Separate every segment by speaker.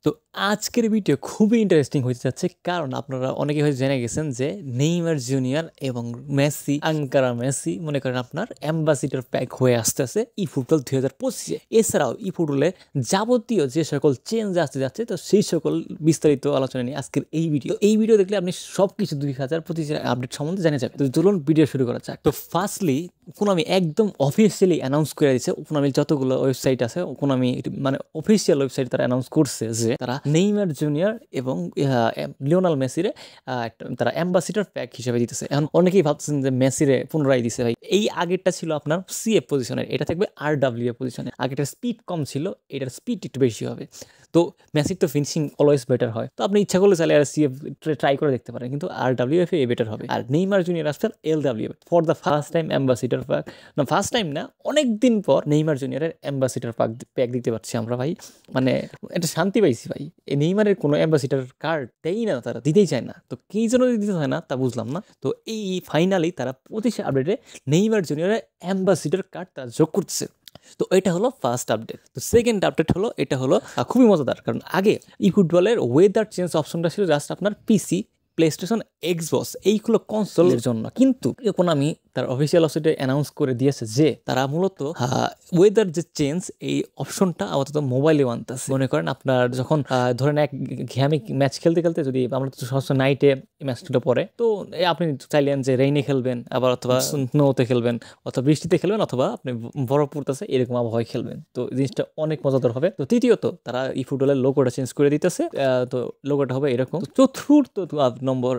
Speaker 1: তো আজকের ভিডিও খুবই ইন্টারেস্টিং হতে যাচ্ছে, কারণ আপনারা অনেকে হয়তো জেনে গেছেন যে নেইমার জুনিয়র এবং মেসি, আঙ্কারা মেসি মনে করেন আপনার অ্যাম্বাসিডর প্যাক হয়ে আসতেছে ই ফুটবল 2025-এ। এছাড়াও ই ফুটবলে যাবতীয় যে সকল চেঞ্জ আসতে যাচ্ছে, তো সেই সকল বিস্তারিত আলোচনা নিয়ে আজকের এই ভিডিও দেখলে আপনি সবকিছু 2025-এর আপডেট সম্বন্ধে জেনে যাবেন। তো চলুন ভিডিও শুরু করা যাক। তো ফার্স্টলি কোনামি একদম অফিসিয়ালি অ্যানাউন্স করে দিয়েছে, কোনামির যতগুলো ওয়েবসাইট আছে কোনামি মানে অফিসিয়াল ওয়েবসাইট তারা অ্যানাউন্স করছে যে তারা নেইমার জুনিয়র এবং লিওনেল মেসিরে তারা অ্যাম্বাসিডর প্যাক হিসেবে দিতেছে। এখন অনেকেই ভাবছেন যে মেসিরে পুনরায় দিছে। ভাই, এই আগেরটা ছিল আপনার সিএফ পজিশনের, এটা থাকবে RW পজিশনে। আগেরটার স্পিড কম ছিল, এটার স্পিড একটু বেশি হবে। তো মেসির তো ফিনিশিং অলওয়েজ বেটার হয়, তো আপনি ইচ্ছা করলে চাইলে আর সিএফ ট্রাই করে দেখতে পারেন, কিন্তু RWF এ বেটার হবে। আর নেইমার জুনিয়র আসছে LW for the first time ambassador pack, না ফার্স্ট টাইম না, অনেক দিন পর নেইমার জুনিয়রের অ্যাম্বাসিডর প্যাক দিতে পারছি আমরা। ভাই মানে এটা শান্তি পাইছি ভাই। এই নেইমারের কোনো অ্যাম্বাসিডর কার্ড দেই না, তারা দিতেই চায় না, তো কী জন্য দিতে হয় না তা বুঝলাম না। তো এই ফাইনালি তারা 25 আপডেটে নেইমার জুনিয়রের অ্যাম্বাসিডর কার্ড তারা যোগ করছে। তো এটা হলো ফার্স্ট আপডেট। তো সেকেন্ড আপডেট হলো, এটা হলো খুবই মজাদার, কারণ আগে ই ফুটবলের ওয়েদার চেঞ্জ অপশনটা ছিল জাস্ট আপনার পিসি, প্লেস্টেশন, এক্সবক্স এইগুলো কনসোলের জন্য, কিন্তু এখন আমি তার অফিসিয়াল ওয়েবসাইটে অ্যানাউন্স করে দিয়েছে যে তারা মূলত ওয়েদার যে চেঞ্জ এই অপশনটা আপাতত মোবাইলে আনতেছে। মনে করেন আপনার যখন ধরেন এক ঘ্যামি ম্যাচ খেলতে খেলতে, যদি আমরা তো সবসময় নাইটে ম্যাচটা পরে, তো আপনি চাইলেন যে রেইনে খেলবেন, আবার অথবা স্নোতে খেলবেন, অথবা বৃষ্টিতে খেলবেন, অথবা আপনি বরফ পড়তেছে এরকম আবহাওয়ায় খেলবেন, তো জিনিসটা অনেক মজাদার হবে। তো তৃতীয়ত তারা ই ফুটবলের লোগোটা চেঞ্জ করে দিতেছে। তো লোগোটা হবে এরকম। চতুর্থ নম্বর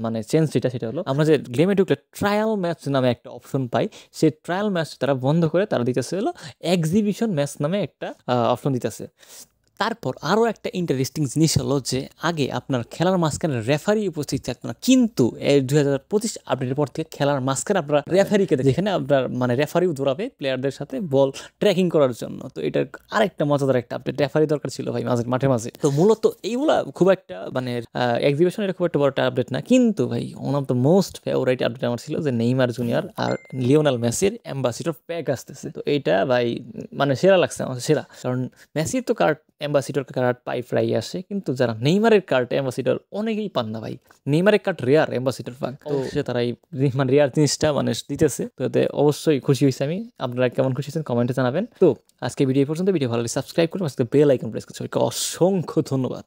Speaker 1: মানে চেঞ্জ সেটা হলো, আমরা যে গেমে ঢুকলে ট্রায়াল ম্যাচ নামে একটা অপশন পাই, সেই ট্রায়াল ম্যাচ তারা বন্ধ করে তারা দিতেছে হলো এক্সিবিশন ম্যাচ নামে একটা অপশন দিতেছে। তারপর আরও একটা ইন্টারেস্টিং জিনিস হলো যে আগে আপনার খেলার মাঝখানে রেফারি উপস্থিত থাকতো না, কিন্তু এই 2025 আপডেটের পর থেকে খেলার মাঝখানে আপনার রেফারিকে যেখানে আপনার মানে রেফারিও দৌড়াবে প্লেয়ারদের সাথে বল ট্র্যাকিং করার জন্য। তো এটার আরেকটা মজাদার একটা আপডেট, রেফারি দরকার ছিল ভাই মাঠে মাঝে। তো মূলত এইগুলা খুব একটা মানে এক্সিবিশনের খুব একটা বড় একটা আপডেট না, কিন্তু ভাই one of the most favourite update আমার ছিল যে নেইমার জুনিয়র আর লিওনেল মেসির অ্যাম্বাসিডর প্যাক আসতেছে। তো এইটা ভাই মানে সেরা লাগছে আমার, সেরা। কারণ মেসির তো কার্ড অ্যাম্বাসিডর কার্ড পাই প্রায় আসে, কিন্তু যারা নেইমারের কার্ড অ্যাম্বাসিডর অনেকেই পান না ভাই। নেইমারের কার্ড রেয়ার, অ্যাম্বাসিডর পান, তো সে তারা এই মানে রেয়ার জিনিসটা মানে দিতেছে। তো এতে অবশ্যই খুশি হয়েছি আমি। আপনারা কেমন খুশি হয়েছেন কমেন্টে জানাবেন। তো আজকে ভিডিও পর্যন্ত, ভিডিও ভালো লাগলে সাবস্ক্রাইব করুন, আজকে বেল আইকন প্রেস করতে অসংখ্য ধন্যবাদ।